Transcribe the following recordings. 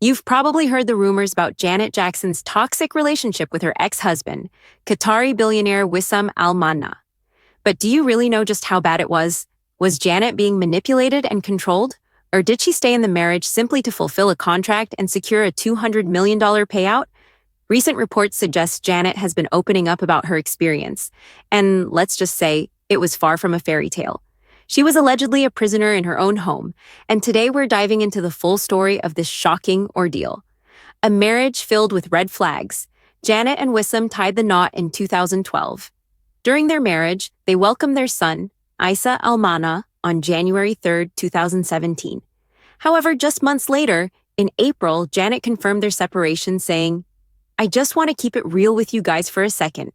You've probably heard the rumors about Janet Jackson's toxic relationship with her ex-husband, Qatari billionaire Wissam Al-Manna. But do you really know just how bad it was? Was Janet being manipulated and controlled? Or did she stay in the marriage simply to fulfill a contract and secure a $200 million payout? Recent reports suggest Janet has been opening up about her experience, and let's just say it was far from a fairy tale. She was allegedly a prisoner in her own home, and today we're diving into the full story of this shocking ordeal. A marriage filled with red flags. Janet and Wissam tied the knot in 2012. During their marriage, they welcomed their son, Isa Almana, on January 3, 2017. However, just months later, in April, Janet confirmed their separation, saying, "I just want to keep it real with you guys for a second.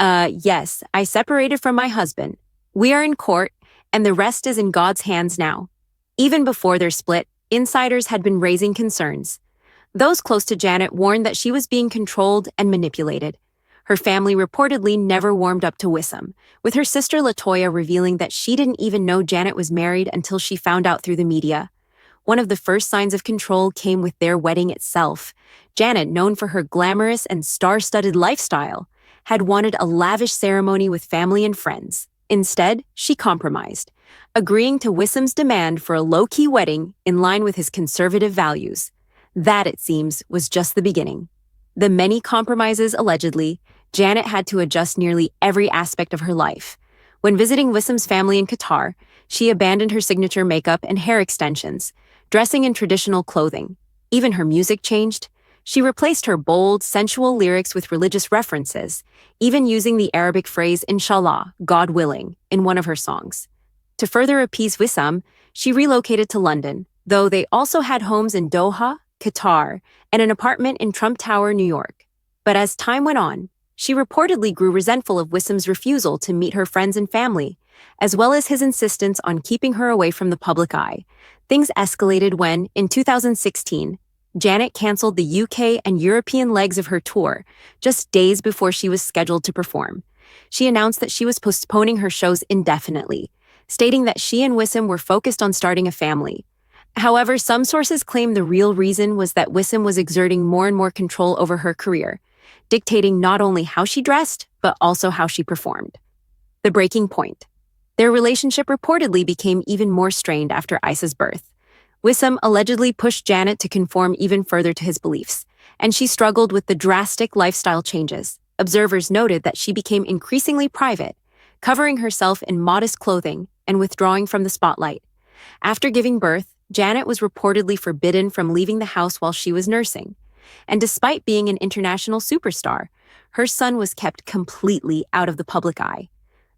Yes, I separated from my husband. We are in court, and the rest is in God's hands now." Even before their split, insiders had been raising concerns. Those close to Janet warned that she was being controlled and manipulated. Her family reportedly never warmed up to Wissam, with her sister LaToya revealing that she didn't even know Janet was married until she found out through the media. One of the first signs of control came with their wedding itself. Janet, known for her glamorous and star-studded lifestyle, had wanted a lavish ceremony with family and friends. Instead, she compromised, agreeing to Wissam's demand for a low-key wedding in line with his conservative values. That, it seems, was just the beginning. The many compromises, allegedly, Janet had to adjust nearly every aspect of her life. When visiting Wissam's family in Qatar, she abandoned her signature makeup and hair extensions, dressing in traditional clothing. Even her music changed. She replaced her bold, sensual lyrics with religious references, even using the Arabic phrase "Inshallah," God willing, in one of her songs. To further appease Wissam, she relocated to London, though they also had homes in Doha, Qatar, and an apartment in Trump Tower, New York. But as time went on, she reportedly grew resentful of Wissam's refusal to meet her friends and family, as well as his insistence on keeping her away from the public eye. Things escalated when, in 2016, Janet canceled the UK and European legs of her tour just days before she was scheduled to perform. She announced that she was postponing her shows indefinitely, stating that she and Wissam were focused on starting a family. However, some sources claim the real reason was that Wissam was exerting more and more control over her career, dictating not only how she dressed, but also how she performed. The breaking point. Their relationship reportedly became even more strained after Isa's birth. Wissam allegedly pushed Janet to conform even further to his beliefs, and she struggled with the drastic lifestyle changes. Observers noted that she became increasingly private, covering herself in modest clothing and withdrawing from the spotlight. After giving birth, Janet was reportedly forbidden from leaving the house while she was nursing. And despite being an international superstar, her son was kept completely out of the public eye.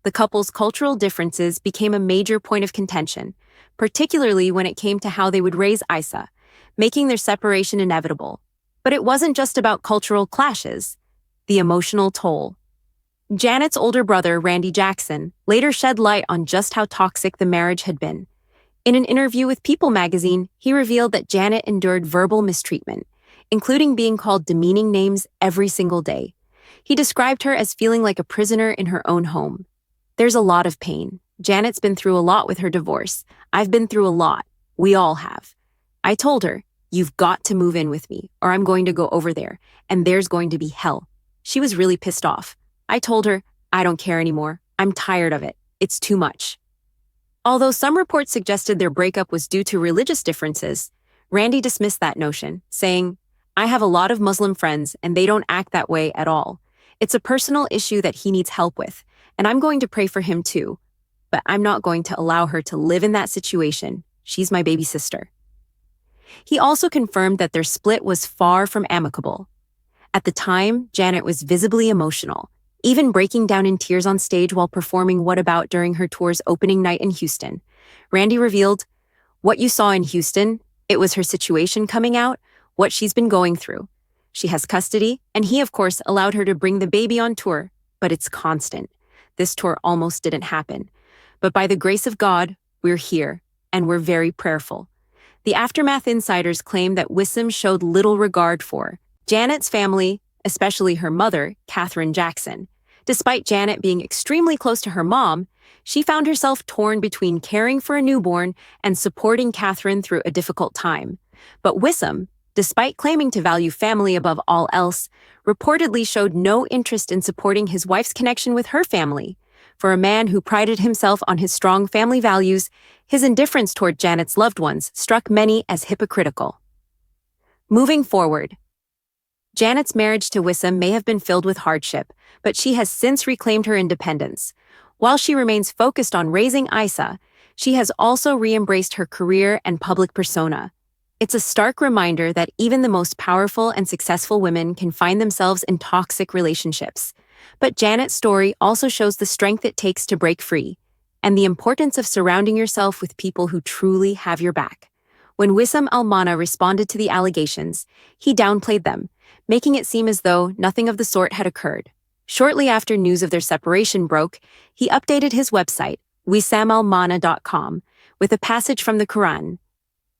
The couple's cultural differences became a major point of contention, particularly when it came to how they would raise Isa, making their separation inevitable. But it wasn't just about cultural clashes. The emotional toll. Janet's older brother, Randy Jackson, later shed light on just how toxic the marriage had been. In an interview with People magazine, he revealed that Janet endured verbal mistreatment, including being called demeaning names every single day. He described her as feeling like a prisoner in her own home. There's a lot of pain. Janet's been through a lot with her divorce. I've been through a lot. We all have. I told her, "You've got to move in with me, or I'm going to go over there, and there's going to be hell." She was really pissed off. I told her, "I don't care anymore. I'm tired of it. It's too much." Although some reports suggested their breakup was due to religious differences, Randy dismissed that notion, saying, "I have a lot of Muslim friends, and they don't act that way at all. It's a personal issue that he needs help with, and I'm going to pray for him too. But I'm not going to allow her to live in that situation. She's my baby sister." He also confirmed that their split was far from amicable. At the time, Janet was visibly emotional, even breaking down in tears on stage while performing What About during her tour's opening night in Houston. Randy revealed, "What you saw in Houston, it was her situation coming out, what she's been going through. She has custody, and he, of course, allowed her to bring the baby on tour, but it's constant. This tour almost didn't happen. But by the grace of God, we're here, and we're very prayerful." The Aftermath insiders claim that Wissam showed little regard for Janet's family, especially her mother, Katherine Jackson. Despite Janet being extremely close to her mom, she found herself torn between caring for a newborn and supporting Katherine through a difficult time. But Wissam, despite claiming to value family above all else, reportedly showed no interest in supporting his wife's connection with her family. For a man who prided himself on his strong family values, his indifference toward Janet's loved ones struck many as hypocritical. Moving forward, Janet's marriage to Wissam may have been filled with hardship, but she has since reclaimed her independence. While she remains focused on raising Isa, she has also re-embraced her career and public persona. It's a stark reminder that even the most powerful and successful women can find themselves in toxic relationships. But Janet's story also shows the strength it takes to break free, and the importance of surrounding yourself with people who truly have your back. When Wissam Al-Mana responded to the allegations, he downplayed them, making it seem as though nothing of the sort had occurred. Shortly after news of their separation broke, he updated his website, wissamalmana.com, with a passage from the Quran.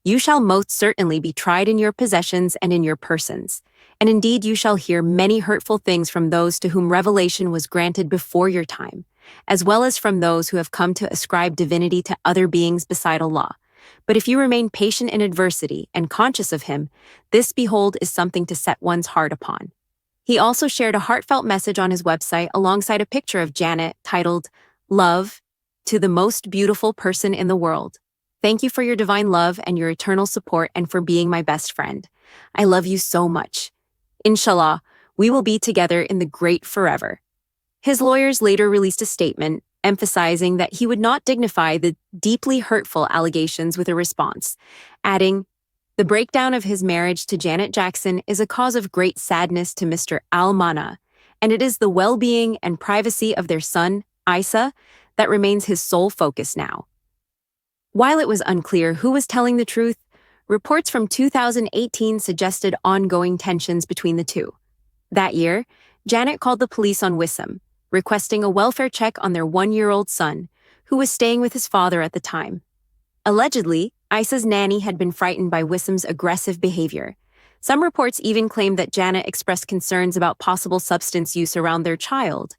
"You shall most certainly be tried in your possessions and in your persons, and indeed you shall hear many hurtful things from those to whom revelation was granted before your time, as well as from those who have come to ascribe divinity to other beings beside Allah. But if you remain patient in adversity and conscious of Him, this, behold, is something to set one's heart upon." He also shared a heartfelt message on his website alongside a picture of Janet titled, "Love, to the most beautiful person in the world. Thank you for your divine love and your eternal support and for being my best friend. I love you so much. Inshallah, we will be together in the great forever." His lawyers later released a statement emphasizing that he would not dignify the deeply hurtful allegations with a response, adding, "The breakdown of his marriage to Janet Jackson is a cause of great sadness to Mr. Al-Mana, and it is the well-being and privacy of their son, Isa, that remains his sole focus now." While it was unclear who was telling the truth, reports from 2018 suggested ongoing tensions between the two. That year, Janet called the police on Wissam, requesting a welfare check on their 1-year-old son, who was staying with his father at the time. Allegedly, Isa's nanny had been frightened by Wissam's aggressive behavior. Some reports even claimed that Janet expressed concerns about possible substance use around their child.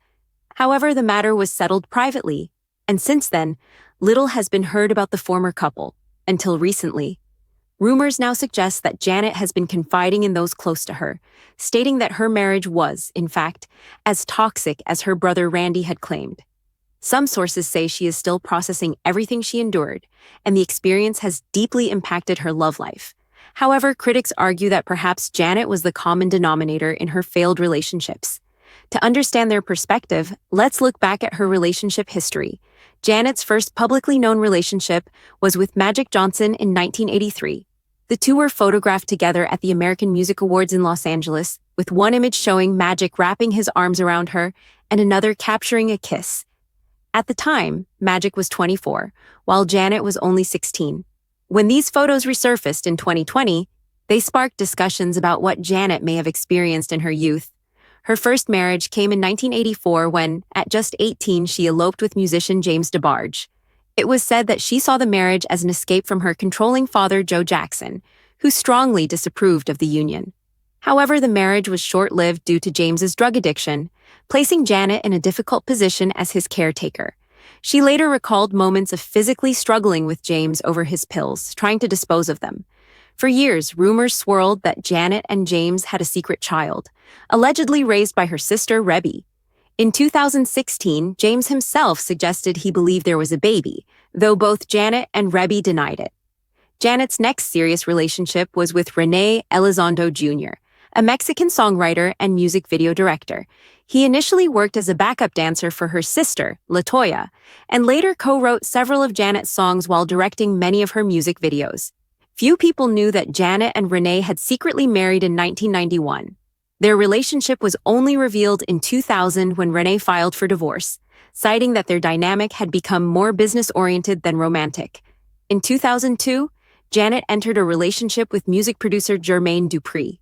However, the matter was settled privately, and since then, little has been heard about the former couple, until recently. Rumors now suggest that Janet has been confiding in those close to her, stating that her marriage was, in fact, as toxic as her brother Randy had claimed. Some sources say she is still processing everything she endured, and the experience has deeply impacted her love life. However, critics argue that perhaps Janet was the common denominator in her failed relationships. To understand their perspective, let's look back at her relationship history. Janet's first publicly known relationship was with Magic Johnson in 1983. The two were photographed together at the American Music Awards in Los Angeles, with one image showing Magic wrapping his arms around her and another capturing a kiss. At the time, Magic was 24, while Janet was only 16. When these photos resurfaced in 2020, they sparked discussions about what Janet may have experienced in her youth. Her first marriage came in 1984 when, at just 18, she eloped with musician James DeBarge. It was said that she saw the marriage as an escape from her controlling father, Joe Jackson, who strongly disapproved of the union. However, the marriage was short-lived due to James's drug addiction, placing Janet in a difficult position as his caretaker. She later recalled moments of physically struggling with James over his pills, trying to dispose of them. For years, rumors swirled that Janet and James had a secret child, allegedly raised by her sister, Rebby. In 2016, James himself suggested he believed there was a baby, though both Janet and Rebby denied it. Janet's next serious relationship was with René Elizondo Jr., a Mexican songwriter and music video director. He initially worked as a backup dancer for her sister, LaToya, and later co-wrote several of Janet's songs while directing many of her music videos. Few people knew that Janet and René had secretly married in 1991. Their relationship was only revealed in 2000 when René filed for divorce, citing that their dynamic had become more business-oriented than romantic. In 2002, Janet entered a relationship with music producer Jermaine Dupri.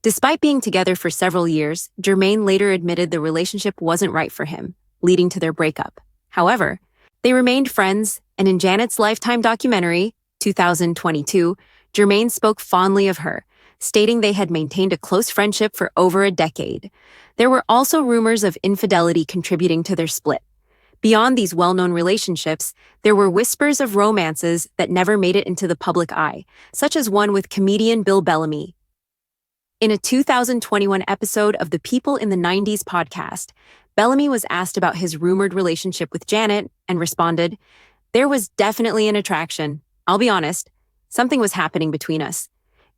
Despite being together for several years, Jermaine later admitted the relationship wasn't right for him, leading to their breakup. However, they remained friends, and in Janet's Lifetime documentary, 2022, Jermaine spoke fondly of her, stating they had maintained a close friendship for over a decade. There were also rumors of infidelity contributing to their split. Beyond these well-known relationships, there were whispers of romances that never made it into the public eye, such as one with comedian Bill Bellamy. In a 2021 episode of the People in the 90s podcast, Bellamy was asked about his rumored relationship with Janet and responded, "There was definitely an attraction. I'll be honest, something was happening between us.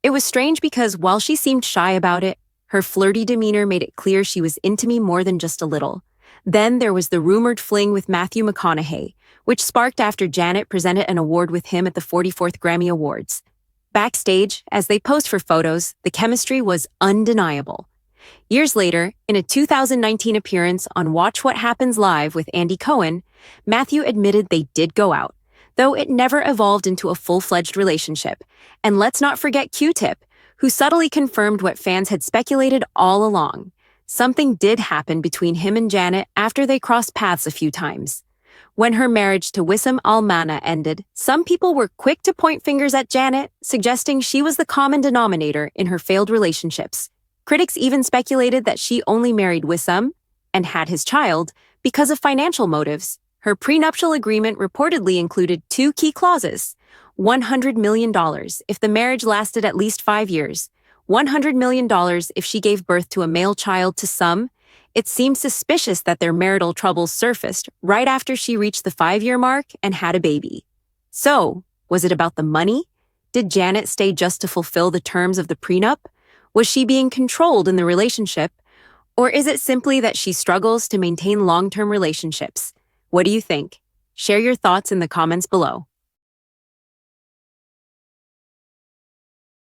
It was strange because while she seemed shy about it, her flirty demeanor made it clear she was into me more than just a little. Then there was the rumored fling with Matthew McConaughey, which sparked after Janet presented an award with him at the 44th Grammy Awards. Backstage, as they posed for photos, the chemistry was undeniable. Years later, in a 2019 appearance on Watch What Happens Live with Andy Cohen, Matthew admitted they did go out, though it never evolved into a full-fledged relationship. And let's not forget Q-Tip, who subtly confirmed what fans had speculated all along. Something did happen between him and Janet after they crossed paths a few times. When her marriage to Wissam Al-Manna ended, some people were quick to point fingers at Janet, suggesting she was the common denominator in her failed relationships. Critics even speculated that she only married Wissam and had his child because of financial motives. Her prenuptial agreement reportedly included two key clauses: $100 million if the marriage lasted at least 5 years, $100 million if she gave birth to a male child. To some, it seemed suspicious that their marital troubles surfaced right after she reached the 5-year mark and had a baby. So, was it about the money? Did Janet stay just to fulfill the terms of the prenup? Was she being controlled in the relationship? Or is it simply that she struggles to maintain long-term relationships? What do you think? Share your thoughts in the comments below.